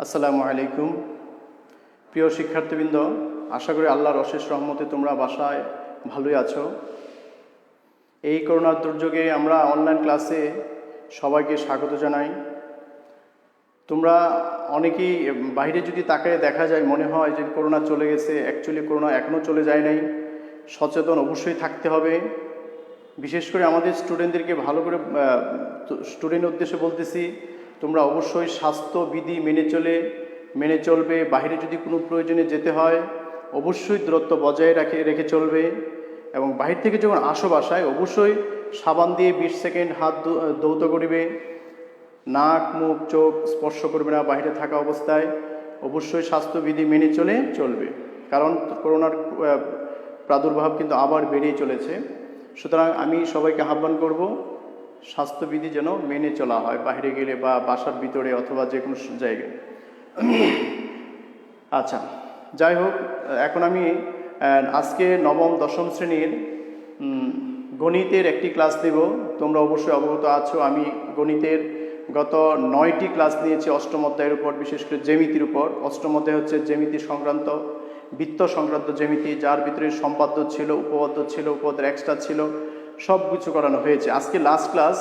আসসালামু আলাইকুম। প্রিয় শিক্ষার্থীবৃন্দ, আশা করি আল্লাহর অশেষ রহমতে তোমরা বাসায় ভালোই আছো। এই করোনার দুর্যোগে আমরা অনলাইন ক্লাসে সবাইকে স্বাগত জানাই। তোমরা অনেকেই বাইরে যদি তাকায় দেখা যায় মনে হয় যে করোনা চলে গেছে। অ্যাকচুয়ালি করোনা এখনও চলে যায় নাই। সচেতন অবশ্যই থাকতে হবে। বিশেষ করে আমাদের স্টুডেন্টদেরকে ভালো করে স্টুডেন্ট উদ্দেশ্যে বলতেছি, তোমরা অবশ্যই স্বাস্থ্যবিধি মেনে চলবে। বাইরে যদি কোনো প্রয়োজনে যেতে হয় অবশ্যই দূরত্ব বজায় রেখে চলবে। এবং বাহির থেকে যখন আসো বাসায় অবশ্যই সাবান দিয়ে 20 সেকেন্ড হাত ধৌত করিবে। নাক মুখ চোখ স্পর্শ করবে না বাইরে থাকা অবস্থায়। অবশ্যই স্বাস্থ্যবিধি মেনে চলবে, কারণ করোনার প্রাদুর্ভাব কিন্তু আবার বেড়েই চলেছে। সুতরাং আমি সবাইকে আহ্বান করব স্বাস্থ্যবিধি যেন মেনে চলা হয় বাইরে গেলে বা বাসার ভিতরে অথবা যে কোনো জায়গায়। আচ্ছা, যাই হোক, এখন আমি আজকে নবম দশম শ্রেণীর গণিতের একটি ক্লাস দেব। তোমরা অবশ্যই অবগত আছো আমি গণিতের গত 9টি ক্লাস নিয়েছি অষ্টম অধ্যায়ের উপর, বিশেষ করে জ্যামিতির উপর। অষ্টম অধ্যায় হচ্ছে জ্যামিতি সংক্রান্ত, বৃত্ত সংক্রান্ত জ্যামিতি, যার ভিতরে সম্পাদ্য ছিল, উপপাদ্য ছিল, উপপাদ্যের এক্সট্রা ছিল, সব কিছু করানো হয়েছে। আজকে লাস্ট ক্লাস,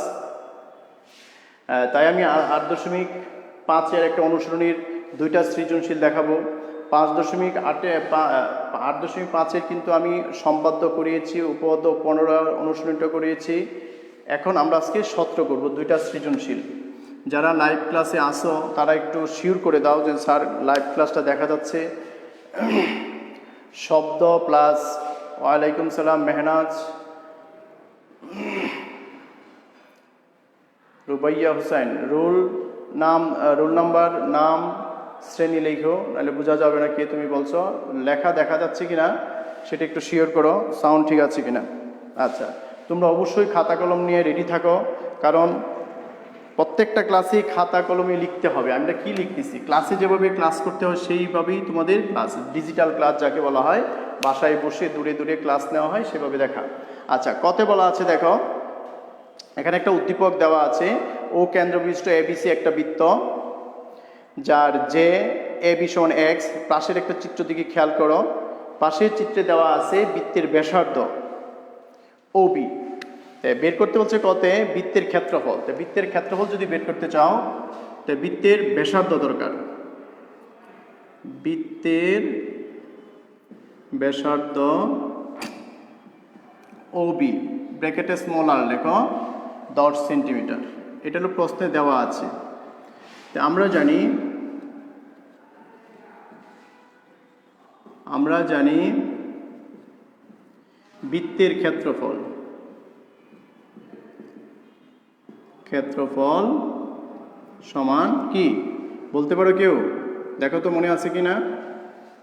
তাই আমি 8.5-এর একটা অনুসরণীর 2টা সৃজনশীল দেখাবো। 8.5-এর কিন্তু আমি সম্পাদ্য করিয়েছি, উপপাদ্য 15 অনুসরণীটা করিয়েছি। এখন আমরা আজকে 17 করব, 2টা সৃজনশীল। যারা লাইভ ক্লাসে আসো তারা একটু শিওর করে দাও যে স্যার লাইভ ক্লাসটা দেখা যাচ্ছে। শব্দ প্লাস ওয়ালাইকুম সালাম মেহনাজ, রুবাইয়া হুসাইন। রোল নাম্বার, নাম, শ্রেণী লেখো, নাহলে বোঝা যাবে না কে তুমি বলছো। লেখা দেখা যাচ্ছে কিনা সেটা একটু শিওর করো, সাউন্ড ঠিক আছে কিনা। আচ্ছা, তোমরা অবশ্যই খাতা কলম নিয়ে রেডি থাকো, কারণ প্রত্যেকটা ক্লাসেই খাতা কলমে লিখতে হবে। আমরা কি লিখতেছি, ক্লাসে যেভাবে ক্লাস করতে হয় সেইভাবেই তোমাদের ক্লাস, ডিজিটাল ক্লাস যাকে বলা হয়, বাসায় বসে দূরে দূরে ক্লাস নেওয়া হয় সেভাবে দেখা। আচ্ছা, কত বলা আছে দেখো, এখানে একটা উদ্দীপক দেওয়া আছে। ও কেন্দ্রবিশিষ্ট এবিসি একটা বৃত্ত, যার যে এবি সমান এক্স। পাশের একটা চিত্র দিকে খেয়াল করো, পাশের চিত্রে দেওয়া আছে বৃত্তের ব্যাসার্ধ ওবি। বের করতে বলছে কতে, বৃত্তের ক্ষেত্রফল। তো বৃত্তের ক্ষেত্রফল যদি বের করতে চাও তো বৃত্তের ব্যাসার্ধ দরকার। বৃত্তের ব্যাসার্ধ ওবি, ব্র্যাকেটে স্মল আর লেখো 10 সেন্টিমিটার। এটা হলো প্রশ্নে দেওয়া আছে। তো আমরা জানি বৃত্তের ক্ষেত্রফল সমান কি বলতে পারো কেউ? দেখো তো মনে আছে কিনা,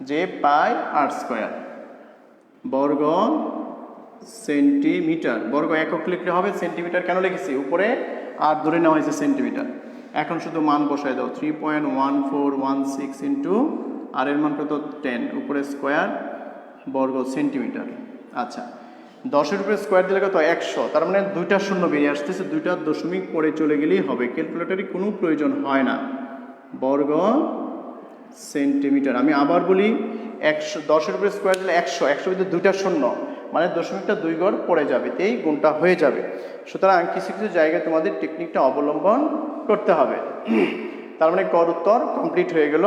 যে পাই আর স্কয়ার বর্গ সেন্টিমিটার। বর্গ একক লিখলে হবে, সেন্টিমিটার কেন লিখেছি, উপরে আর ধরে নেওয়া হয়েছে সেন্টিমিটার। এখন শুধু মান বসায় দাও, 3.1416 ইন্টু আর এর মান কত 10, উপরে স্কোয়ার বর্গ সেন্টিমিটার। আচ্ছা, 10-এর উপরে স্কোয়ার দিলে কত 100, তার মানে 2টা শূন্য বেরিয়ে আসতেছে, 2টা দশমিক পরে চলে গেলেই হবে, ক্যালকুলেটরে কোনো প্রয়োজন হয় না। বর্গ সেন্টিমিটার। আমি আবার বলি, 100, 10-এর উপরে স্কোয়ার দিলে 100, 100 ভিতরে 2টা শূন্য, মানে দশমিকটা 2 ঘর পড়ে যাবে, তেই গুণটা হয়ে যাবে। সুতরাং কিছু কিছু জায়গায় তোমাদের টেকনিকটা অবলম্বন করতে হবে। তার মানে কর উত্তর কমপ্লিট হয়ে গেল,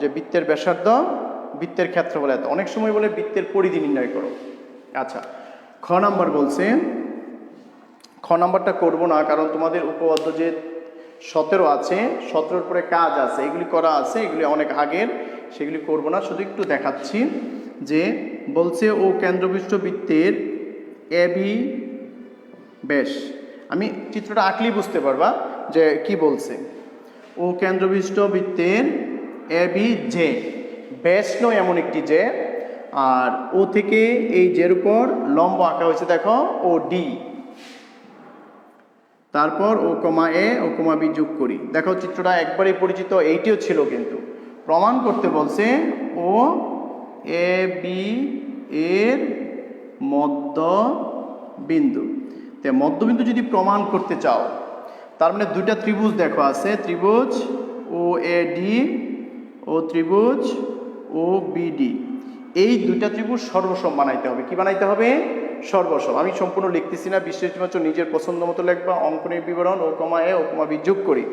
যে বৃত্তের ব্যাসার্ধ, বৃত্তের ক্ষেত্রফল এত। অনেক সময় বলে বৃত্তের পরিধি নির্ণয় করো। আচ্ছা, খ নাম্বার বলছে, খ নাম্বারটা করবো না, কারণ তোমাদের উপপাদ্য যে 17 আছে, 17-এর পরে কাজ আছে, এগুলি করা আছে, এগুলি অনেক আগের, সেগুলি করব না, শুধু একটু দেখাচ্ছি। যে বলছে ও কেন্দ্রবিশিষ্ট বৃত্তের এবি ব্যাস। আমি চিত্রটা আঁকলেই বুঝতে পারবা যে কি বলছে। ও কেন্দ্রবিশিষ্ট বৃত্তের এবি যে, ব্যাস নয় এমন একটি যে, আর ও থেকে এই জের উপর লম্ব আঁকা হয়েছে দেখো, ও ডি, তারপর ও কমা এ ও কমা বি যোগ করি। দেখো চিত্রটা একবারই পরিচিত, এইটিও ছিল, কিন্তু প্রমাণ করতে বলছে ও এ বি এর মধ্যবিন্দু। তো মধ্যবিন্দু যদি প্রমাণ করতে চাও, তার মানে 2টা ত্রিভুজ দেখো আছে, ত্রিভুজ ও এ ডি ও ত্রিভুজ ও বিডি, এই দুইটা ত্রিভুজ সর্বসম বানাইতে হবে। কি বানাইতে হবে? সর্বসম। আমি সম্পূর্ণ লিখতেছি না, বিশ্লেষণ নিজের পছন্দ মতো লিখবা। অঙ্কনের বিবরণ ও কমা এ ও কমা বি যোগ করি।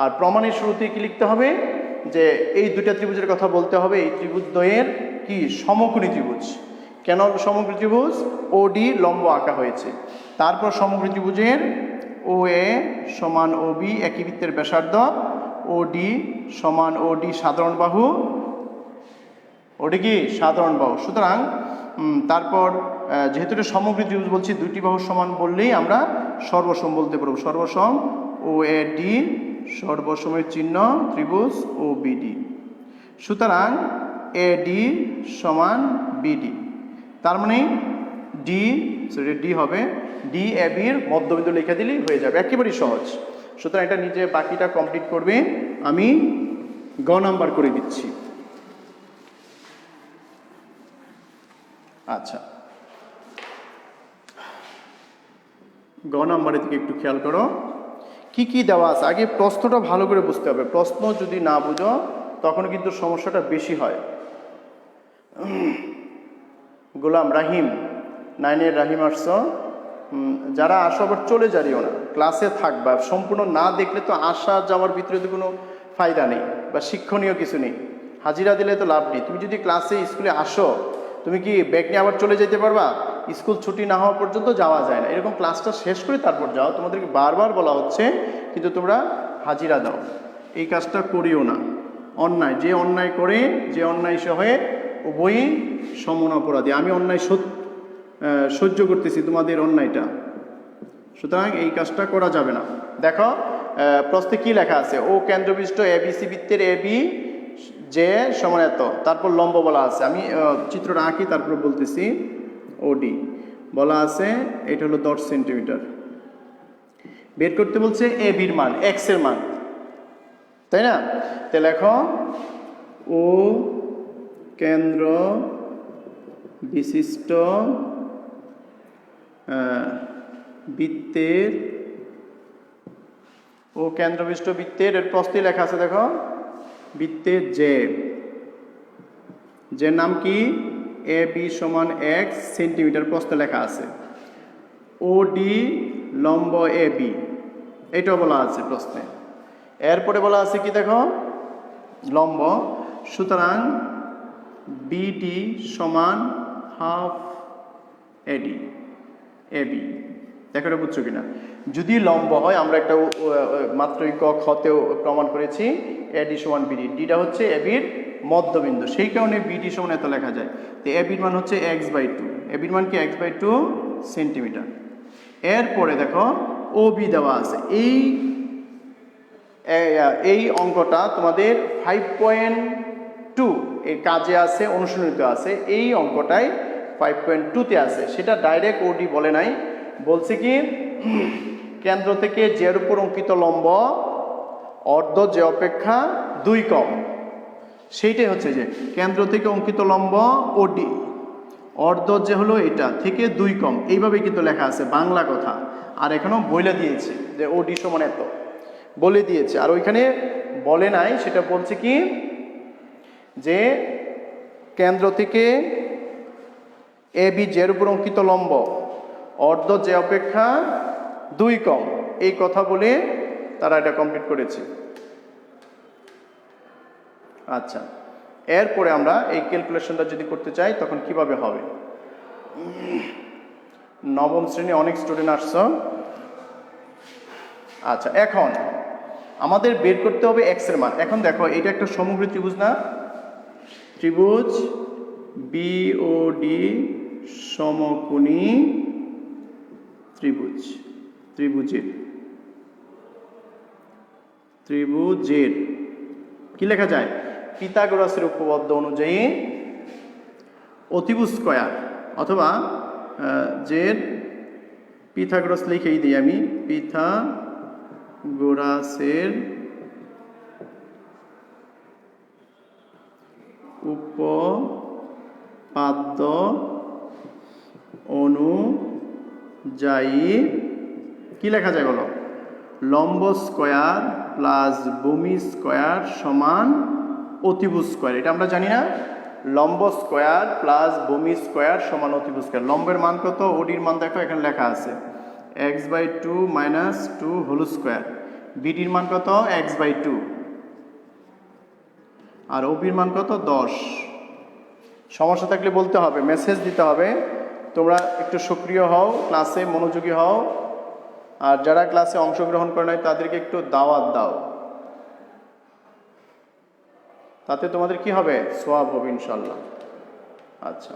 আর প্রমাণের শুরুতে কি লিখতে হবে? যে এই দুইটা ত্রিভুজের কথা বলতে হবে। এই ত্রিভুজদ্বয়ের কি সমকোণী ত্রিভুজ। কেন সমকোণী ত্রিভুজ? ওডি লম্ব আঁকা হয়েছে। তারপর সমকোণী ত্রিভুজের ও এ সমান ও বি একই বৃত্তের ব্যাসার্ধ, ওডি সমান ওডি সাধারণ বাহু, ওডি কি সাধারণ বাহু। সুতরাং তারপর যেহেতু এটা সমগ্র ত্রিভুজ বলছি, দুইটি বাহুর সমান বললেই আমরা সর্বসম বলতে পারবো। সর্বসম ও এ ডি, সর্বসমের চিহ্ন ত্রিভুজ ও বিডি। সুতরাং এ ডি সমান বিডি, তার মানে ডি হবে ডি এ বির মধ্যবিন্দু লিখে দিলেই হয়ে যাবে, একেবারেই সহজ। সুতরাং এটা নিজে বাকিটা কমপ্লিট করবে। আমি গ নাম্বার করে দিচ্ছি। আচ্ছা, গ নাম্বারের দিকে একটু খেয়াল করো, কি কি দেওয়া আছে। আগে প্রশ্নটা ভালো করে বুঝতে হবে। প্রশ্ন যদি না বুঝো তখন কিন্তু সমস্যাটা বেশি হয়। গোলাম রাহিম, 9-এর রাহিম আসছো। যারা আসো আবার চলে যারিও না, ক্লাসে থাকবা। সম্পূর্ণ না দেখলে তো আসা যাওয়ার ভিতরে তো কোনো ফায়দা নেই বা শিক্ষণীয় কিছু নেই। হাজিরা দিলে তো লাভ নেই। তুমি যদি ক্লাসে স্কুলে আসো, তুমি কি ব্যাগ নিয়ে আবার চলে যেতে পারবা? স্কুল ছুটি না হওয়া পর্যন্ত যাওয়া যায় না। এরকম ক্লাসটা শেষ করে তারপর যাও। তোমাদেরকে বারবার বলা হচ্ছে, কিন্তু তোমরা হাজিরা দাও। এই কাজটা করিও না। অন্যায় যে অন্যায় করে, যে অন্যায় সহে উভয়ই সমান অপরাধী। আমি অন্যায় সহ্য করতেছি তোমাদের অন্যায়টা, সুতরাং এই কাজটা করা যাবে না। দেখো প্রশ্নে কি লেখা আছে? ও কেন্দ্রবিষ্ট এবিসি বৃত্তের এ বি যে সমান এত, তারপর লম্ব বলা আছে। আমি চিত্রটা আঁকি তারপর বলতেছি। ওডি বলা আছে, এটা হলো 10 সেন্টিমিটার। বের করতে বলছে এ বির মান, এক্স এর মান, তাই না? তাহলে লেখো ও কেন্দ্র বিশিষ্ট বৃত্তের, ও কেন্দ্রবিষ্ট বৃত্তের, এর প্রস্থে লেখা আছে দেখো, বৃত্তের যে নাম কি? এ বি সমান এক্স সেন্টিমিটার প্রস্থে লেখা আছে। ও ডি লম্ব এ বি, এটাও বলা আছে প্রশ্নে। এরপরে বলা আছে কি দেখো? লম্ব। সুতরাং বিডি সমান হাফ এডি এবি। দেখো এটা বুঝছো কিনা? যদি লম্ব হয়, আমরা একটা মাত্রই ক খতেও প্রমাণ করেছি, এডি সমান বিডি। ডিটা হচ্ছে এবির মধ্যবিন্দু, সেই কারণে বিডি সমান এত লেখা যায়। তো এবির মান হচ্ছে x/2, এবির মান কি x/2 সেন্টিমিটার। এরপরে দেখো ও বি দেওয়া আছে। এই অঙ্কটা তোমাদের 5.2 এর কাজে আছে, অনুশীলনীতে আছে। এই অঙ্কটাই 5.2-তে আছে। সেটা ডাইরেক্ট ওডি বলে নাই, বলছে কি কেন্দ্র থেকে জের উপর অঙ্কিত লম্ব অর্ধ যে অপেক্ষা 2 কম। সেইটাই হচ্ছে যে কেন্দ্র থেকে অঙ্কিত লম্ব ওডি অর্ধ যে হলো এটা থেকে 2 কম, এইভাবেই কিন্তু লেখা আছে, বাংলা কথা। আর এখানেও বলে দিয়েছে যে ওডি সমান এত, বলে দিয়েছে। আর ওইখানে বলে নাই, সেটা বলছে কি যে কেন্দ্র থেকে এ বি জের উপর অঙ্কিত লম্ব অর্ধ যে অপেক্ষা 2 কম, এই কথা বলে তারা এটা কমপ্লিট করেছে। আচ্ছা, এরপরে আমরা এই ক্যালকুলেশনটা যদি করতে চাই তখন কিভাবে হবে? নবম শ্রেণী অনেক স্টুডেন্ট আসছো। আচ্ছা, এখন আমাদের বের করতে হবে এক্স এর মান। এখন দেখো এটা একটা সমগ্র ত্রিভুজ না? ত্রিভুজ বিওডি সমকোণী ত্রিভুজের কি লেখা যায়? পিথাগোরাসের উপপাদ্য অনুযায়ী অতিভুজ স্কয়ার, অথবা জের পিথাগোরাস লিখেই দিই আমি, পিথাগোরাসের উপপাদ্য অনুযায়ী কি লেখা যায় বলো? লম্ব স্কয়ার প্লাস ভূমি স্কয়ার সমান অতিভুজ স্কোয়ার, এটা আমরা জানি না, লম্ব স্কোয়ার প্লাস ভূমি স্কোয়ার সমান অতিভুজ স্কোয়ার। লম্বের মান কত, ওডির মান দেখো এখানে লেখা আছে x/2 - 2 হোল স্কোয়ার, বিডির মান কত x/2, আর ওবির মান কত 10। সমস্যা থাকলে বলতে হবে, মেসেজ দিতে হবে। তোমরা একটু সক্রিয় হও, ক্লাসে মনোযোগী হও, আর যারা ক্লাসে অংশগ্রহণ করে নাই তাদেরকে একটু দাওয়াত দাও, তাতে তোমাদের কি হবে, সওয়াব হবে ইনশাল্লাহ। আচ্ছা,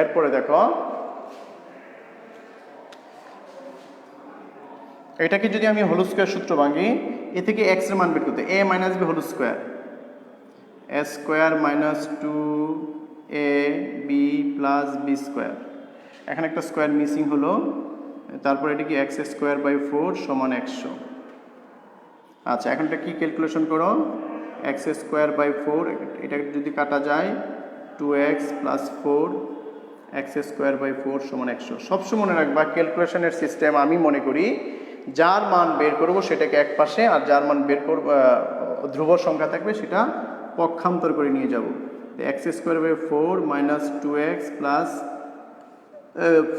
এরপরে দেখো এটাকে যদি আমি হোল স্কোয়ার সূত্র ভাঙি, এ থেকে এক্স এর মান বের করতে, a - b whole square, a square - 2ab + b square, এখানে একটা স্কোয়ার মিসিং হলো, তারপর এটা কি x²/4 সমান 100। আচ্ছা, এখন এটা কি ক্যালকুলেশন করো, x²/4, এটা যদি কাটা যায় 2x + 4 x²/4 সমান 100। সবসময় মনে রাখবা ক্যালকুলেশনের সিস্টেম আমি মনে করি যার মান বের করব সেটাকে এক পাশে, আর যার মান বের করব ধ্রুব সংখ্যা থাকবে সেটা পক্ষান্তর করে নিয়ে যাব। x²/4 - 2x +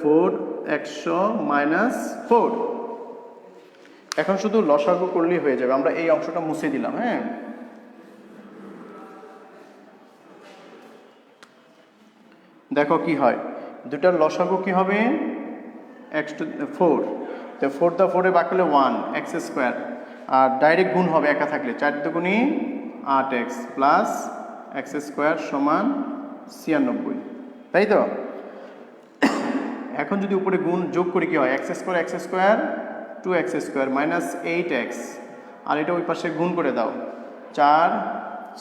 4 100 - 4। এখন শুধু লসাগু করলেই হয়ে যাবে, আমরা এই অংশটা মুছে দিলাম। হ্যাঁ, দেখো কি হয়, দুটার লসাগু কি হবে, x⁴, তো 4 দা 4 এ ভাগ করলে 1 x², আর ডাইরেক্ট গুণ হবে একা থাকলে, 4 দুগুণী 8x প্লাস x² সমান 96, তাই তো। এখন যদি উপরে গুণ যোগ করি কি হয়, x² 2x² - 8x, আর এটা ওই পাশে গুণ করে দাও, 4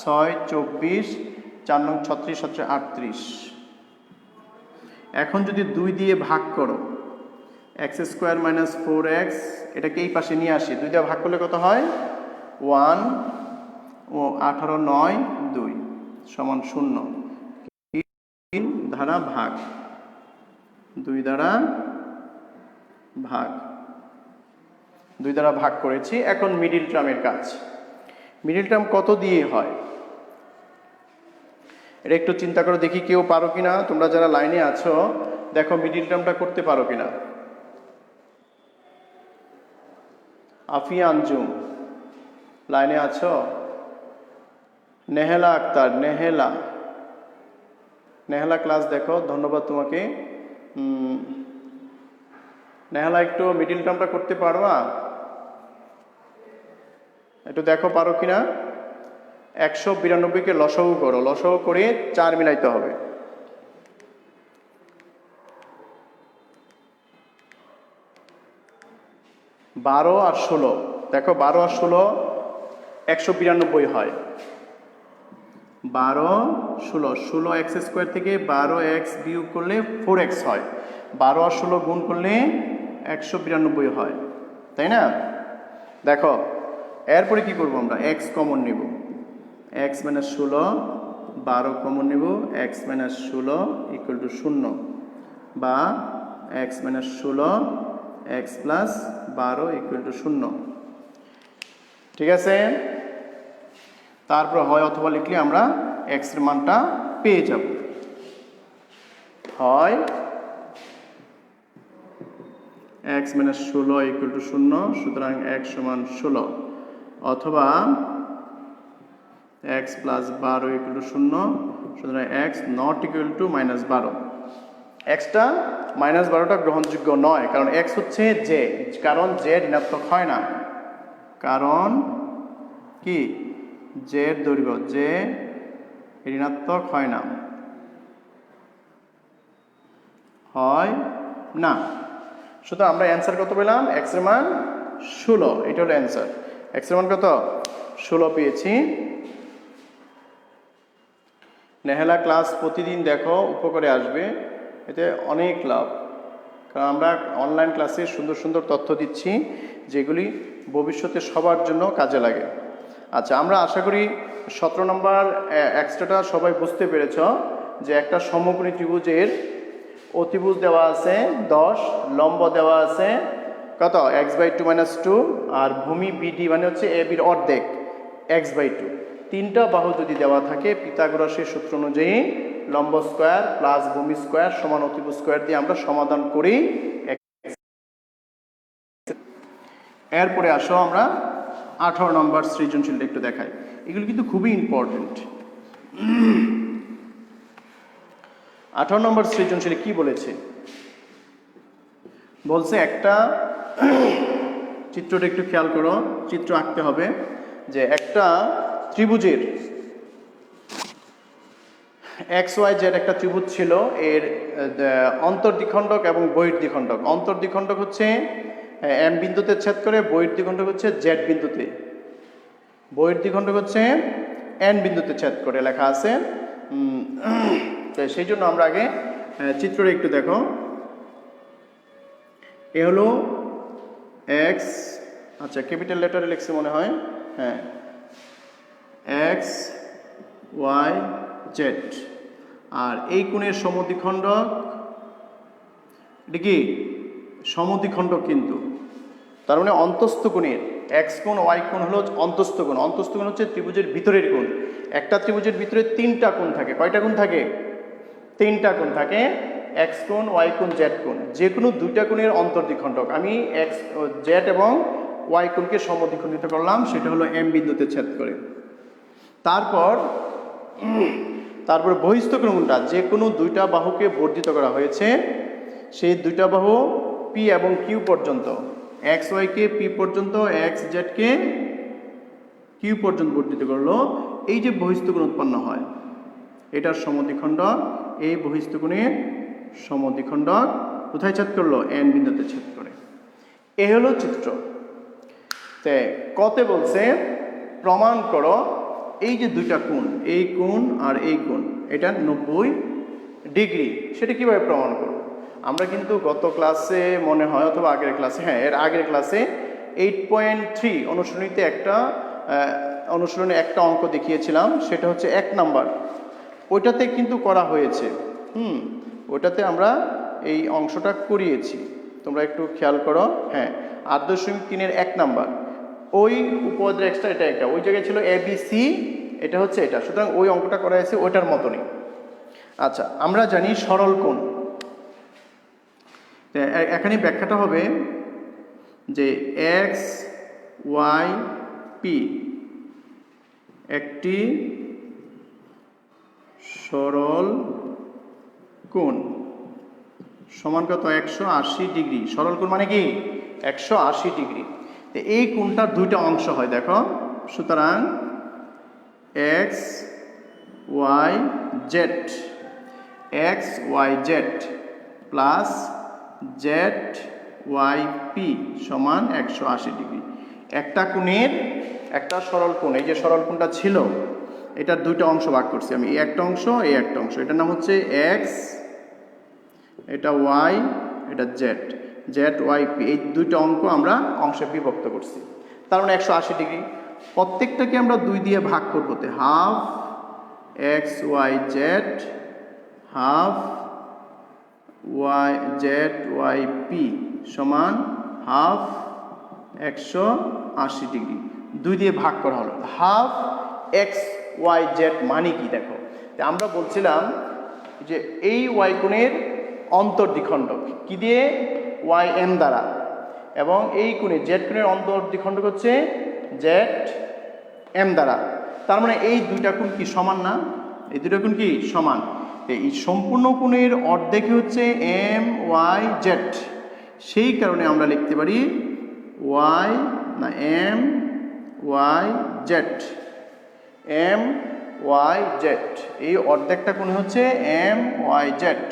6 24, 4 9 36 17 38। এখন যদি 2 দিয়ে ভাগ করো, x² - 4x, এটাকে এই পাশে নিয়ে আসি, 2 দিয়ে ভাগ করলে কত হয়, 1 ও 18 9 2 সমান 0, 3 দ্বারা ভাগ, 2 দ্বারা ভাগ, 2 দ্বারা ভাগ করেছি। এখন মিডিল টার্মের কাজ, মিডিল টার্ম কত দিয়ে হয় এটা একটু চিন্তা করো দেখি, কেউ পারো কিনা, তোমরা যারা লাইনে আছো দেখো মিডিল টার্মটা করতে পারো কিনা। আফিয়া আঞ্জুম লাইনে আছো, নেহেলা আক্তার, নেহেলা ক্লাস দেখো, ধন্যবাদ তোমাকে। নেহেলা একটু মিডিল টার্মটা করতে পারবা, একটু দেখো পারো কিনা। 192 কে লসাগু করো, লসাগু করে 4 মিলাইতে হবে। বারো আর 16, দেখো 12 আর 16 192 হয়, 12 16, 16 x² থেকে 12x বিয়োগ করলে 4x হয়, 12 আর 16 গুণ করলে 192 হয়, তাই না। দেখো এরপরে কি করব, আমরা x কমন নেব, x - 16, 12 কমন নেব, x - 16 = 0, বা x - 16 x + 12 = 0, ঠিক আছে। তারপর হয় অথবা লিখলে আমরা x এর মানটা পেয়ে যাব, হয় x - 16 = 0, সুতরাং x সমান 16, অথবা x + 12 = 0, সুতরাং x not equal to -12। xটা -12টা গ্রহণযোগ্য নয়, কারণ x হচ্ছে j, কারণ j ঋণাত্মক হয় না, কারণ কি j এর দৈর্ঘ্য, j ঋণাত্মক হয় না, হয় না। সুতরাং আমরা অ্যান্সার কত পেলাম, x এর মান 16, এটা হলো অ্যান্সার। x এর মান কত, 16 পেয়েছি। নেহেলা ক্লাস প্রতিদিন দেখো, উপকারে আসবে, এতে অনেক লাভ, কারণ আমরা অনলাইন ক্লাসে সুন্দর সুন্দর তথ্য দিচ্ছি যেগুলি ভবিষ্যতে সবার জন্য কাজে লাগে। আচ্ছা, আমরা আশা করি 17 নম্বর এক্সট্রাটা সবাই বুঝতে পেরেছ, যে একটা সমকোণী ত্রিভুজের অতিভুজ দেওয়া আছে 10, লম্ব দেওয়া আছে কত, x/2 - 2, আর ভূমি BD মানে হচ্ছে AB এর অর্ধেক, x/2, তিনটা বাহু যদি দেওয়া থাকে পিথাগোরাসের সূত্র অনুযায়ী লম্ব স্কয়ার প্লাস ভূমি স্কয়ার সমান অতিভুজ স্কয়ার দিয়ে আমরা সমাধান করি। এরপরে আসো আমরা 18 নম্বর সৃজনশীলটা একটু দেখাই। এগুলো কিন্তু খুবই ইম্পর্টেন্ট। 18 নম্বর সৃজনশীলে কি বলেছে? বলছে একটা চিত্রটা একটু খেয়াল করো, চিত্র আঁকতে হবে যে একটা ত্রিভুজের এক্স ওয়াই জেড একটা ত্রিভুজ ছিল, এর অন্তর্দ্বিখণ্ডক এবং বহির্দ্বিখণ্ডক। অন্তর্দ্বিখণ্ডক হচ্ছে এম বিন্দুতে ছেদ করে, বহির্দ্বিখণ্ডক হচ্ছে জেড বিন্দুতে, বহির্দ্বিখণ্ডক হচ্ছে এন বিন্দুতে ছেদ করে লেখা আছে। সেই জন্য আমরা আগে চিত্রটা একটু দেখো। এ হলো এক্স, আচ্ছা ক্যাপিটাল লেটারে লিখছে মনে হয়, হ্যাঁ, এক্স ওয়াই জেড। আর এই কোণের সমদ্বিখণ্ডক, এটা কি সমদ্বিখণ্ডক কিন্তু, তার মানে অন্তস্থ কোণের এক্স কোণ ওয়াই কোণ হলো অন্তস্থ কোণ। অন্তস্থ কোণ হচ্ছে ত্রিভুজের ভিতরের কোণ। একটা ত্রিভুজের ভিতরে তিনটা কোণ থাকে। কয়টা কোণ থাকে? তিনটা কোণ থাকে, এক্স কোণ ওয়াই কোণ জেড কোণ। যে কোনো দুইটা কোণের অন্তর্দ্বিখণ্ডক। আমি এক্স জেড এবং ওয়াই কোণকে সমদ্বিখণ্ডিত করলাম, সেটা হলো এম বিন্দুতে ছেদ করে। তারপর বহিস্থ কোণটা, যে কোনো দুইটা বাহুকে বর্ধিত করা হয়েছে, সেই দুইটা বাহু পি এবং কিউ পর্যন্ত, এক্স ওয়াইকে পি পর্যন্ত, এক্স জেডকে কিউ পর্যন্ত বর্ধিত করলো। এই যে বহিস্থ কোণ উৎপন্ন হয়, এটার সমদ্বিখণ্ডক, এই বহিস্থ কোণের সমদ্বিখণ্ডক কোথায় ছেদ করলো? এন বিন্দুতে ছেদ করে। এ হলো চিত্র। কতে বলছে প্রমাণ করো এই যে দুইটা কোণ, এই কোণ আর এই কোণ, এটা 90 ডিগ্রি। সেটা কিভাবে প্রমাণ করব? আমরা কিন্তু গত ক্লাসে মনে হয় অথবা আগের ক্লাসে, হ্যাঁ এর আগের ক্লাসে 8.3 অনুশীলনীতে অনুশীলনে একটা অঙ্ক দেখিয়েছিলাম, সেটা হচ্ছে 1 নাম্বার। ওইটাতে কিন্তু করা হয়েছে, ওইটাতে আমরা এই অংশটা করিয়েছি, তোমরা একটু খেয়াল করো। হ্যাঁ 8.3-এর 1 নাম্বার, ওই উপপাদ্যের এক্সট্রা এটা একটা, ওই জায়গায় ছিল এ বি সি, এটা হচ্ছে এটা। সুতরাং ওই অঙ্কটা করা হয়েছে ওইটার মতনই। আচ্ছা, আমরা জানি সরল কোণ। এখানে ব্যাখ্যাটা হবে যে এক্স ওয়াই পি একটি সরল কোণ সমান কত? 180 ডিগ্রি। সরল কোণ মানে কি? 180 ডিগ্রি। এই কোণটার দুইটা অংশ হয় দেখো। সুতরাং X Y Z, X Y Z plus Z Y P সমান 180 ডিগ্রি। একটা কোণের একটা সরল কোণ, এই যে সরল কোণটা ছিল, এটার দুইটা অংশ ভাগ করছি আমি, এই একটা অংশ, এই একটা অংশ। এটার নাম হচ্ছে এক্স, এটা ওয়াই, এটা জেড, জেড ওয়াই পি। এই দুইটা অঙ্ক আমরা অংশে বিভক্ত করছি, তার মানে 180 ডিগ্রি। প্রত্যেকটাকে আমরা 2 দিয়ে ভাগ করবো, half X Y Z half Y Z Y P সমান হাফ 180 ডিগ্রি। 2 দিয়ে ভাগ করা হলো। হাফ এক্স ওয়াই জেড মানে কি দেখো, আমরা বলছিলাম যে এই ওয়াই কোণের অন্তর্দ্বিখণ্ডক কি দিয়ে? ওয়াই এম দ্বারা। এবং এই কোণে জেড কোণের অন্তর্দ্বিখণ্ডক হচ্ছে জেড এম দ্বারা। তার মানে এই দুইটা কোণ কি সমান না? এই দুইটা কোণ কি সমান? এই সম্পূর্ণ কোণের অর্ধেক হচ্ছে এম ওয়াই জেড। সেই কারণে আমরা লিখতে পারি ওয়াই না M Y Z, M Y Z. এই অর্ধেকটা কোণ হচ্ছে এম ওয়াই জেড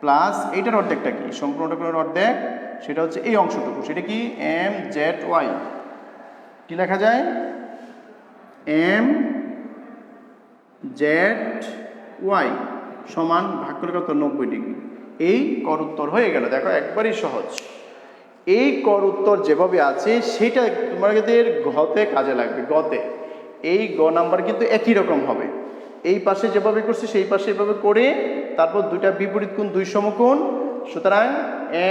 প্লাস এইটার অর্ধেকটা কি? সম্পূর্ণটা কোণের অর্ধেক, সেটা হচ্ছে এই অংশটুকু, সেটা কি? M Z Y. কি লেখা যায়? এম জেড ওয়াই সমান ভাগ করে কত? 90 ডিগ্রি। এই কর উত্তর হয়ে গেল। দেখো একবারই সহজ। এই কর উত্তর যেভাবে আছে সেটা তোমাদের ঘতে কাজে লাগবে। গতে এই গ নাম্বার কিন্তু একই রকম হবে। এই পাশে যেভাবে করছে সেই পাশে এভাবে করে, তারপর দুইটা বিপরীত কোণ, দুই সমকোণ। সুতরাং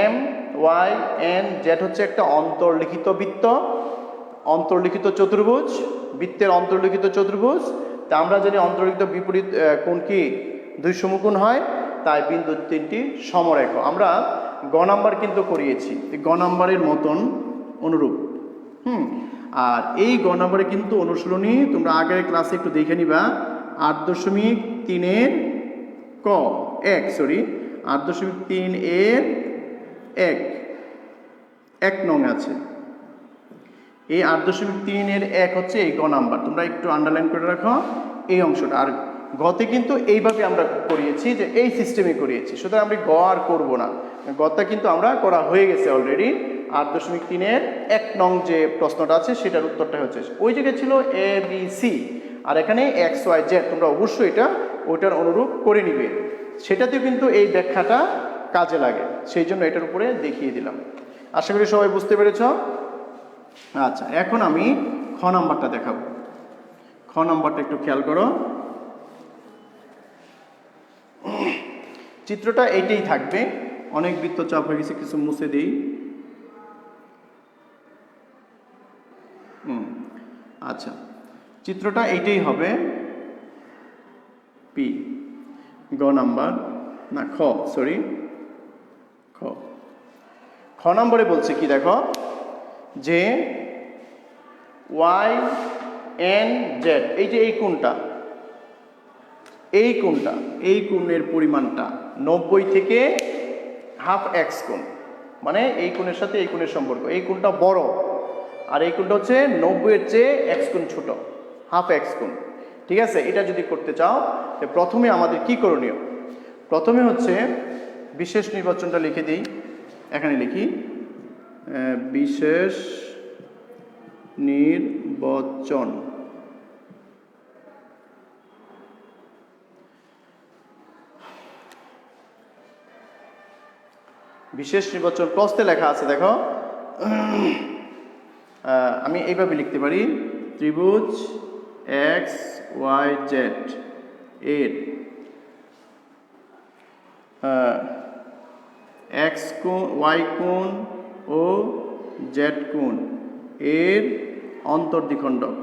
এম ওয়াই এন জেড হচ্ছে একটা অন্তর্লিখিত বৃত্ত। অন্তর্লিখিত চতুর্ভুজ, বৃত্তের অন্তর্লিখিত চতুর্ভুজ। তা আমরা জানি অন্তর্লিখিত বিপরীত কোণ কি 2 সমকোণ হয়, তাই বিন্দু 3টি সমরেখ। আমরা গ নাম্বার কিন্তু করিয়েছি, গ নাম্বারের মতন অনুরূপ। আর এই গ নাম্বারে কিন্তু অনুশীলনী তোমরা আগের ক্লাসে একটু দেখে নিবা। 8.3 ক 8.3 এর 1 নং আছে। এই 8.3 এর 1 হচ্ছে এই গ নাম্বার, তোমরা একটু আন্ডারলাইন করে রাখো এই অংশটা। আর গতে কিন্তু এইভাবে আমরা করিয়েছি, যে এই সিস্টেমে করিয়েছি, সুতরাং আমরা গ আর করবো না, গটা কিন্তু আমরা করা হয়ে গেছে অলরেডি। 8.3 এর 1 নং যে প্রশ্নটা আছে সেটার উত্তরটা হচ্ছে, ওই জায়গায় ছিল এ বি সি, আর এখানে এক্স ওয়াই জেড। তোমরা অবশ্যই এটা ওইটার অনুরূপ করে নিবে, সেটাতেও কিন্তু এই ব্যাখ্যাটা কাজে লাগে, সেই জন্য এটার উপরে দেখিয়ে দিলাম। আশা করি সবাই বুঝতে পেরেছ। আচ্ছা, এখন আমি খ নাম্বারটা দেখাবো। খ নাম্বারটা একটু খেয়াল করো, চিত্রটা এইটাই থাকবে। অনেক বৃত্তচাপ হয়ে গেছে, কিছু মুছে দিই। আচ্ছা, চিত্রটা এইটাই হবে। পি গ নাম্বার না খ, সরি খ নম্বরে বলছে কি দেখো, যে ওয়াই এন জেড, এই যে এই কোণটা, এই কোণের পরিমাণটা 90 থেকে হাফ এক্স কোণ, মানে এই কোণের সাথে এই কোণের সম্পর্ক। এই কোণটা বড়, আর এই কোণটা হচ্ছে 90 এর চেয়ে এক্স কোণ ছোট, হাফ এক্স কোণ। ঠিক আছে, এটা যদি করতে চাও প্রথমে আমাদের কি করণীয়? প্রথমে হচ্ছে বিশেষ নির্বাচনটা লিখে দিই, এখানে লিখি বিশেষ নির্বাচন। বিশেষ নির্বাচন প্রশ্নে লেখা আছে, দেখো আমি এইভাবে লিখতে পারি, ত্রিভুজ এক্স ওয়াই জেড এর এক্স কোণ, ওয়াই কোণ ও জেড কোণ এর অন্তর্দ্বিখণ্ডক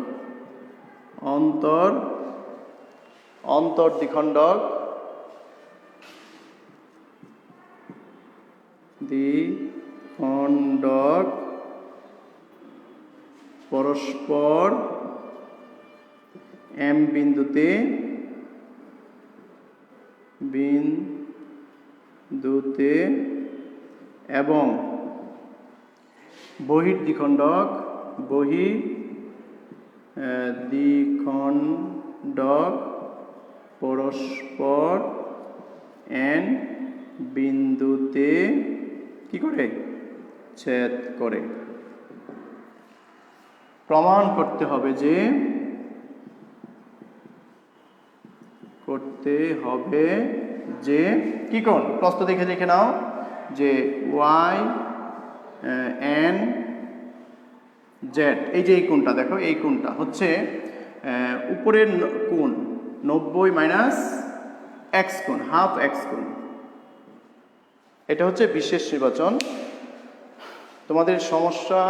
দ্বিখণ্ডক পরস্পর এম বিন্দুতে এবং বহির্দ্বিখণ্ডক পরস্পর এন বিন্দুতে কি করে ছেদ করে। প্রমাণ করতে হবে যে কি কোণ, প্রশ্ন দেখে নাও, যে ওয়াই এন জেড, এই যে এই কোণটা দেখো, এই কোণটা হচ্ছে উপরের কোণ 90 মাইনাস এক্স কোণ, হাফ এক্স কোণ। এটা হচ্ছে বিশেষ নির্বাচন। তোমাদের সমস্যা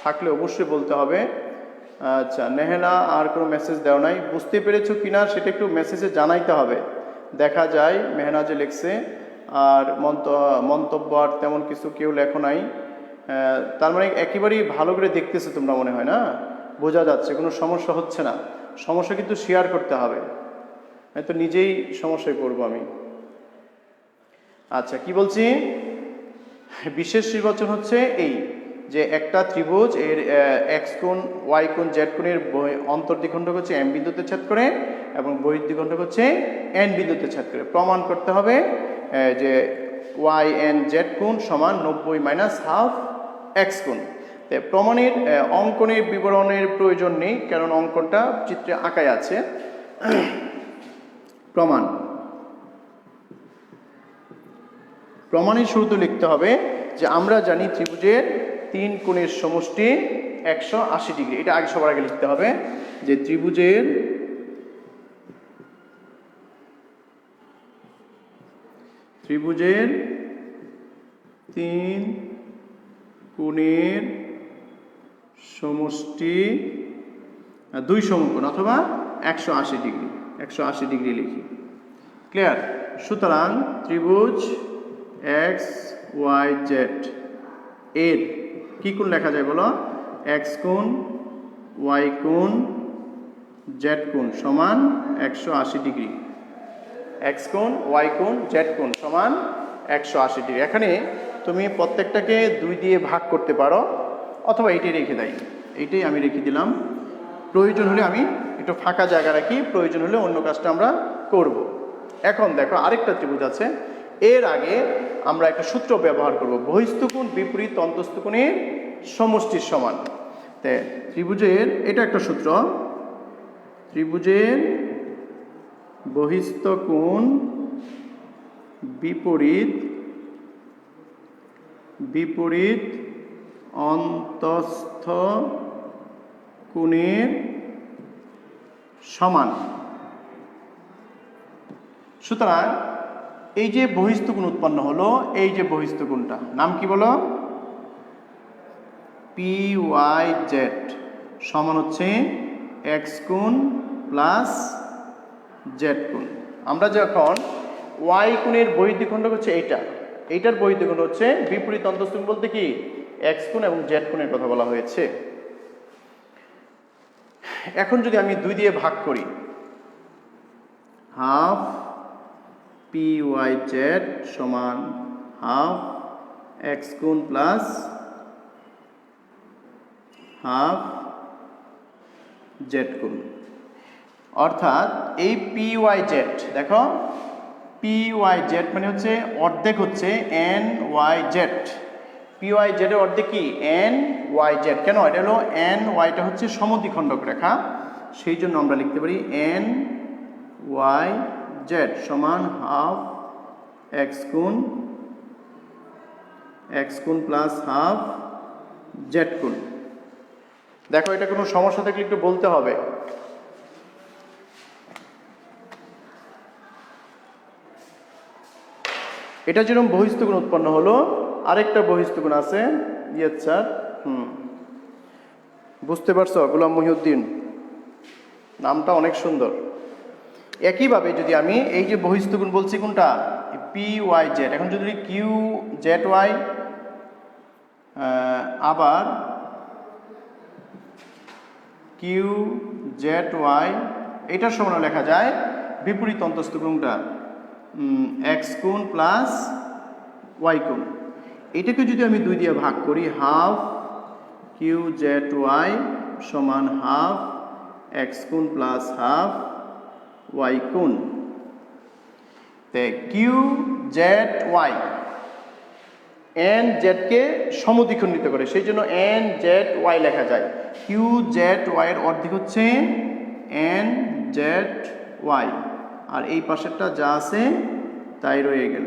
থাকলে অবশ্যই বলতে হবে। আচ্ছা, নেহেনা আর কোনো মেসেজ দেওয়া নাই, বুঝতে পেরেছো কিনা সেটা একটু মেসেজে জানাইতে হবে। দেখা যায় মেহনা যে লিখছে, আর মন্তব্য আর তেমন কিছু কেউ লেখো নাই, তার মানে একেবারেই ভালো করে দেখতেছো তোমরা মনে হয়, না বোঝা যাচ্ছে কোনো সমস্যা হচ্ছে না। সমস্যা কিন্তু শেয়ার করতে হবে, তো নিজেই সমস্যায় পড়বো আমি। আচ্ছা, কি বলছি, বিশেষ নির্বাচন হচ্ছে এই যে একটা ত্রিভুজ এর এক্স কোণ, ওয়াই কোণ, জেড কোণের অন্তর্দ্বিখণ্ডক হচ্ছে এম বিন্দুতে ছেদ করে এবং বহির্দ্বিখণ্ডক হচ্ছে এন বিন্দুতে ছেদ করে। প্রমাণ করতে হবে যে ওয়াই এন জেড কোণ সমান 90 মাইনাস হাফ এক্স কোণ। প্রমাণের অঙ্কনের বিবরণের প্রয়োজন নেই, কারণ অঙ্কনটা চিত্রে আঁকাই আছে। প্রমাণের শুরুতে লিখতে হবে যে আমরা জানি ত্রিভুজের 3 কোণের সমষ্টি 180 ডিগ্রি। এটা আগে সবার আগে লিখতে হবে যে ত্রিভুজের 3 কোণের সমষ্টি 2 সমকোণ অথবা 180 ডিগ্রি, 180 ডিগ্রি লিখি। ক্লিয়ার? সুতরাং ত্রিভুজ এক্স ওয়াই জেড এর কি কোণ লেখা যায় বলো? এক্স কোণ, ওয়াই কোণ, জেড কোণ সমান 180 ডিগ্রি। এক্স কোণ, ওয়াই কোণ, জেড কোণ সমান 180 ডিগ্রি। এখানে তুমি প্রত্যেকটাকে 2 দিয়ে ভাগ করতে পারো অথবা এইটাই রেখে দেয়, এইটাই আমি রেখে দিলাম। প্রয়োজন হলে আমি একটু ফাঁকা জায়গা রাখি, প্রয়োজন হলে অন্য কাজটা আমরা করব। এখন দেখো আরেকটা ত্রিভুজ আছে, এর আগে আমরা একটা সূত্র ব্যবহার করব, বহিস্থ কোণ বিপরীত অন্তস্থ কোণের সমষ্টির সমান। তাই ত্রিভুজের এটা একটা সূত্র, ত্রিভুজের বহিস্থ কোণ বিপরীত অন্তস্থ কোণের সমান। সুতরাং এই যে বহিস্থ কোণ উৎপন্ন হলো, এই যে বহিস্থ কোণটা নাম কি বলো? পি ওয়াই জেড সমান হচ্ছে এক্স কোণ প্লাস জেড কোণ। আমরা যখন ওয়াই কোণের বহির্দ্বিখণ্ডক হচ্ছে এইটার বহির্দ্বিখণ্ডক হচ্ছে বিপরীত অন্তস্থ কোণ বলতে কি এক্স কোণ এবং জেড কোণের কথা বলা হয়েছে। এখন যদি আমি 2 দিয়ে ভাগ করি, হাফ পি ওয়াই জেড সমান হাফ এক্স কোণ প্লাস হাফ জেড কোণ। অর্থাৎ এই পি ওয়াই জেড, দেখো পি ওয়াই জেড মানে হচ্ছে অর্ধেক হচ্ছে N Y Z. P Y Z এর অর্ধেক কি এন ওয়াই জেড। কেন? এটা হলো এন ওয়াইটা হচ্ছে সমদ্বিখণ্ডক রেখা, সেই জন্য আমরা লিখতে পারি এন ওয়াই জেড সমান হাফ এক্স কোণ প্লাস হাফ জেড কোণ। দেখো এটা কোনো সমস্যা থাকলে একটু বলতে হবে। এটা যেরকম বহিস্থ কোণ উৎপন্ন হলো, আরেকটা বহিস্থ কোণ আছে স্যার। বুঝতে পারছো? গোলাম মহিউদ্দিন নামটা অনেক সুন্দর। একইভাবে যদি আমি এই যে বহিস্থ কোণ বলছি কোনটা পি ওয়াই জেড, এখন যদি কিউ জেড ওয়াই আবার কিউ জেড ওয়াই এটার সমান লেখা যায় বিপরীত অন্তস্থ কোণটা এক্স কোণ প্লাস ওয়াই কোণ। এটাকে যদি আমি 2 দিয়ে ভাগ করি, হাফ কিউ জেড ওয়াই সমান হাফ এক্স কোণ প্লাস হাফ ওয়াই কোণ। কিউ জেড ওয়াই এন জেডকে সমদ্বিখণ্ডিত করে, সেই জন্য এন জেড ওয়াই লেখা যায়। কিউ জেড ওয়াই এর অর্ধেক হচ্ছে এন জেড ওয়াই, আর এই পাশেরটা যা আছে তাই রয়ে গেল।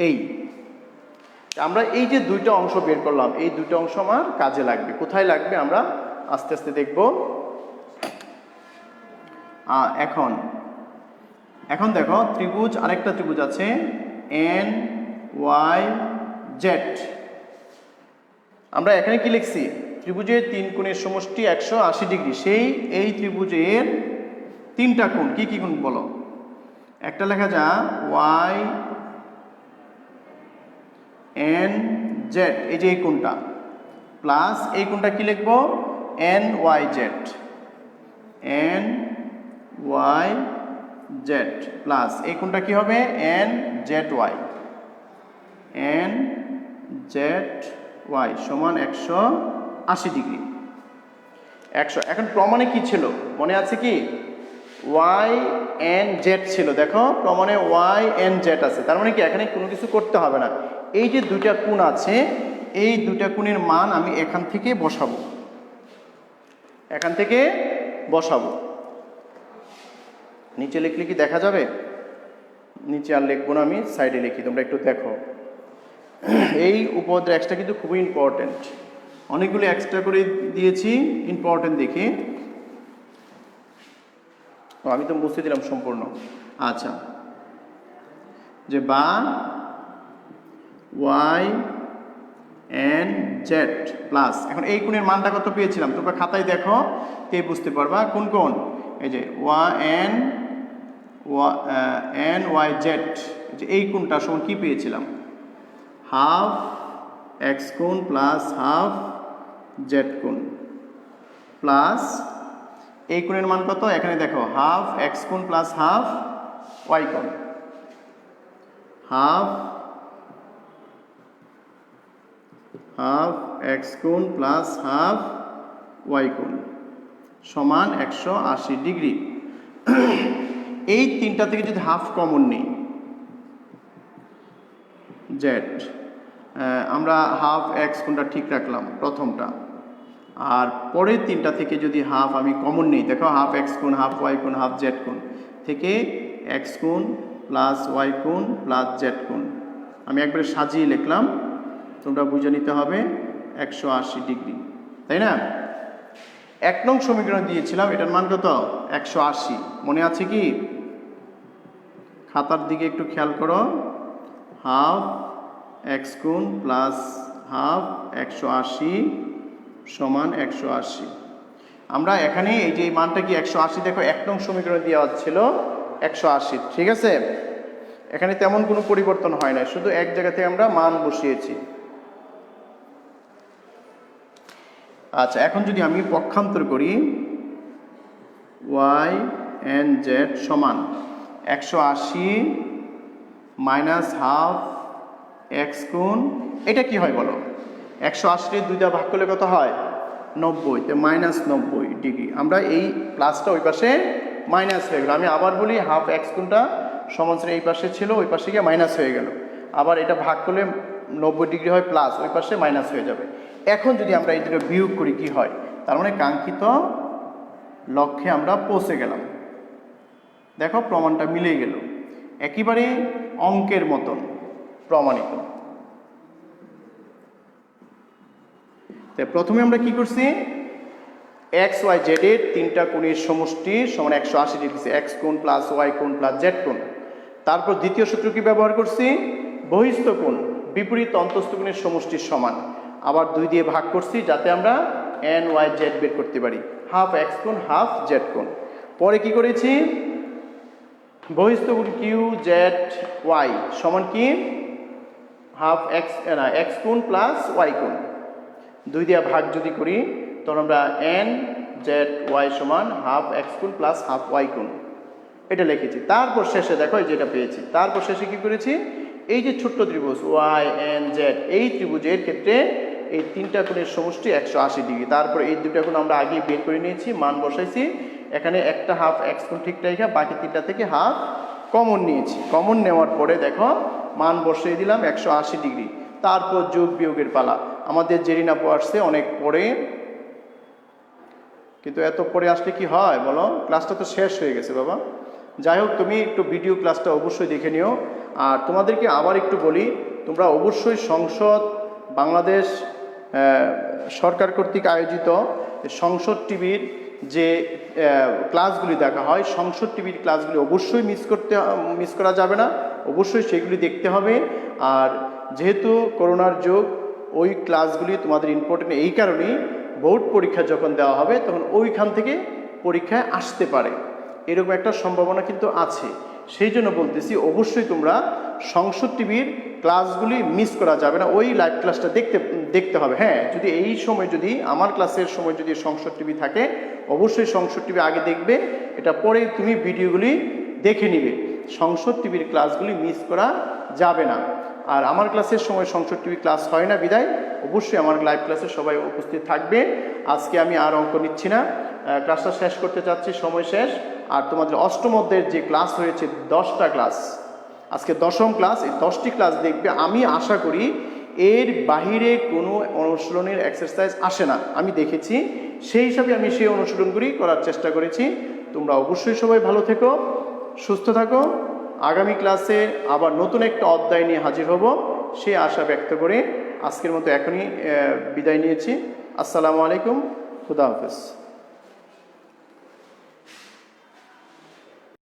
এই আমরা এই যে 2টা অংশ বের করলাম, এই 2টা অংশ আমার কাজে লাগবে। কোথায় লাগবে আমরা আস্তে আস্তে দেখব। এখন দেখো ত্রিভুজ, আরেকটা ত্রিভুজ আছে এন ওয়াই জেড। আমরা এখানে কি লিখছি? ত্রিভুজের 3 কোণের সমষ্টি 180 ডিগ্রি। সেই এই ত্রিভুজের 3টা কোণ কি কি কোণ বলো? একটা লেখা যা ওয়াই এন জেড, এই যে এই কোণটা, প্লাস এই কোণটা কি লিখবো? N Y Z, N Y Z plus এই কোণটা কি হবে? N Z Y, N Z Y সমান 180 ডিগ্রি। 100। এখন প্রমাণে কি ছিল মনে আছে কি? ওয়াই এন জেড ছিল। দেখো প্রমাণে ওয়াই এন জেড আছে, তার মানে কি এখানে কোনো কিছু করতে হবে না। এই যে 2টা কোণ আছে, এই 2টা কোণের মান আমি এখান থেকে বসাবো। নিচে লিখলে কি দেখা যাবে? নিচে আর লিখবো না, আমি সাইডে লিখি, তোমরা একটু দেখো। এই উপপাদ্য এক্সট্রা কিন্তু খুবই ইম্পর্টেন্ট, অনেকগুলো এক্সট্রা করে দিয়েছি ইম্পর্টেন্ট দেখে। আমি তো মুছে দিলাম সম্পূর্ণ। আচ্ছা, যে বা ওয়াই এন জেড প্লাস, এখন এই কোণের মানটা কত পেয়েছিলাম তোমরা খাতায় দেখো তে বুঝতে পারবা কোন কোণ, এই যে এন ওয়াই জেড, যে এই কোণটা সমান কি পেয়েছিলাম, হাফ এক্স কোণ প্লাস হাফ জেড কোণ প্লাস এই কোণের মান কত, এখানে দেখো হাফ এক্স কোণ প্লাস হাফ ওয়াই কোণ, হাফ এক্স কোণ প্লাস হাফ ওয়াই কোণ সমান 180 ডিগ্রি। এই তিনটা থেকে যদি হাফ কমন নিই জেড, আমরা হাফ এক্স কোণটা ঠিক রাখলাম প্রথমটা, আর পরের তিনটা থেকে যদি হাফ আমি কমন নিই, দেখো হাফ এক্স কোণ হাফ ওয়াই কোণ হাফ জেড কোণ থেকে এক্স কোণ প্লাস ওয়াই কোণ প্লাস জেড কোণ আমি একবারে সাজিয়ে লিখলাম, তোমরা বুঝে নিতে হবে 180 ডিগ্রি, তাই না? 1 নং সমীকরণ দিয়েছিলাম, এটার মান কত 180, মনে আছে কি? খাতার দিকে একটু খেয়াল করো, হাফ এক্স কোণ প্লাস হাফ 180 সমান 180। আমরা এখানে এই যে মানটা কি 180, দেখো 1 নং সমীকরণ দেওয়া ছিল 180, ঠিক আছে? এখানে তেমন কোনো পরিবর্তন হয় না, শুধু এক জায়গা থেকে আমরা মান বসিয়েছি। আচ্ছা, এখন যদি আমি পক্ষান্তর করি ওয়াই এন জেড সমান 180 মাইনাস হাফ এক্স কোণ, এটা কি হয় বলো? 180 দুইটা ভাগ করলে কত হয়? 90, তো মাইনাস 90 ডিগ্রি। আমরা এই প্লাসটা ওই পাশে মাইনাস হয়ে গেল, আমি আবার বলি হাফ এক্স কোণটা সমান এই পাশে ছিল, ওই পাশে গিয়ে মাইনাস হয়ে গেল, আবার এটা ভাগ করলে 90 ডিগ্রি হয় প্লাস, ওই পাশে মাইনাস হয়ে যাবে। এখন যদি আমরা এই দুটো বিয়োগ করি কি হয়? তার মানে কাঙ্ক্ষিত লক্ষ্যে আমরা পৌঁছে গেলাম। দেখো প্রমাণটা মিলে গেল, একেবারে অঙ্কের মতন প্রমাণিত। প্রথমে আমরা কি করছি, এক্স ওয়াই জেড এর তিনটা কোণের সমষ্টি সমান 180 ডিগ্রি, এক্স কোণ প্লাস ওয়াই কোণ প্লাস জেড কোণ। তারপর দ্বিতীয় সূত্র কি ব্যবহার করছি, বহিস্থ কোণ বিপরীত অন্তস্থ কোণের সমষ্টির সমান, আবার 2 দিয়ে ভাগ করছি যাতে আমরা এন ওয়াই জেড বের করতে পারি, হাফ এক্স কোণ হাফ জেড কোণ। পরে কি করেছি, বহিস্থ কোণ কিউ জেড ওয়াই সমান কি হাফ এক্স কোণ প্লাস ওয়াই কোণ, 2 দিয়ে ভাগ যদি করি তখন আমরা এন জেড ওয়াই সমান হাফ এক্স কোণ প্লাস হাফ ওয়াই কোণ, এটা লিখেছি। তারপর শেষে দেখো যেটা পেয়েছি, তারপর শেষে কি করেছি, এই যে ছোট্ট ত্রিভুজ ওয়াই এন জেড, এই ত্রিভুজের ক্ষেত্রে এই তিনটা কোণের সমষ্টি 180 ডিগ্রি। তারপর এই দুটা কোণ আমরা আগেই বের করে নিয়েছি, মান বসাইছি, এখানে একটা হাফ এক্স কোণ ঠিক রেখে বাকি তিনটা থেকে হাফ কমন নিয়েছি। কমন নেওয়ার পরে দেখো মান বসিয়ে দিলাম 180 ডিগ্রি। তারপর যোগ বিয়োগের পালা, আমাদের জেরিনা আসছে অনেক পরে, কিন্তু এত পরে আসলে কি হয় বলো, ক্লাসটা তো শেষ হয়ে গেছে বাবা। যাই হোক, তুমি একটু ভিডিও ক্লাসটা অবশ্যই দেখে নিও। আর তোমাদেরকে আবার একটু বলি, তোমরা অবশ্যই সংসদ বাংলাদেশ সরকার কর্তৃক আয়োজিত সংসদ টিভির যে ক্লাসগুলি দেখা হয়, সংসদ টিভির ক্লাসগুলি অবশ্যই মিস করা যাবে না, অবশ্যই সেগুলি দেখতে হবে। আর যেহেতু করোনার যুগ, ওই ক্লাসগুলি তোমাদের ইম্পর্টেন্ট এই কারণেই, বোর্ড পরীক্ষা যখন দেওয়া হবে তখন ওইখান থেকে পরীক্ষায় আসতে পারে, এরকম একটা সম্ভাবনা কিন্তু আছে। সেই জন্য বলতেছি অবশ্যই তোমরা সংসদ টিভির ক্লাসগুলি মিস করা যাবে না, ওই লাইভ ক্লাসটা দেখতে হবে। হ্যাঁ, যদি এই সময় যদি আমার ক্লাসের সময় যদি সংসদ টিভি থাকে, অবশ্যই সংসদ টিভি আগে দেখবে, এটা পরে তুমি ভিডিওগুলি দেখে নিবে। সংসদ টিভির ক্লাসগুলি মিস করা যাবে না। আর আমার ক্লাসের সময় সংসদ টিভি ক্লাস হয় না বিদায় অবশ্যই আমার লাইভ ক্লাসে সবাই উপস্থিত থাকবে। আজকে আমি আর অঙ্ক নিচ্ছি না, ক্লাসটা শেষ করতে চাচ্ছি, সময় শেষ। আর তোমাদের অষ্টম অধ্যায়ের যে ক্লাস হয়েছে 10টা ক্লাস, আজকে 10ম ক্লাস, এই 10টি ক্লাস দেখবে। আমি আশা করি এর বাহিরে কোনো অনুশীলনের এক্সারসাইজ আসে না, আমি দেখেছি, সেই হিসাবে আমি সেই অনুশীলনগুলি করার চেষ্টা করেছি। তোমরা অবশ্যই সবাই ভালো থেকো, সুস্থ থাকো। আগামী ক্লাসে আবার নতুন একটা অধ্যায় নিয়ে হাজির হব, সে আশা ব্যক্ত করে আজকের মতো এখনই বিদায় নিয়েছি। আসসালামু আলাইকুম, খুদা হাফেজ।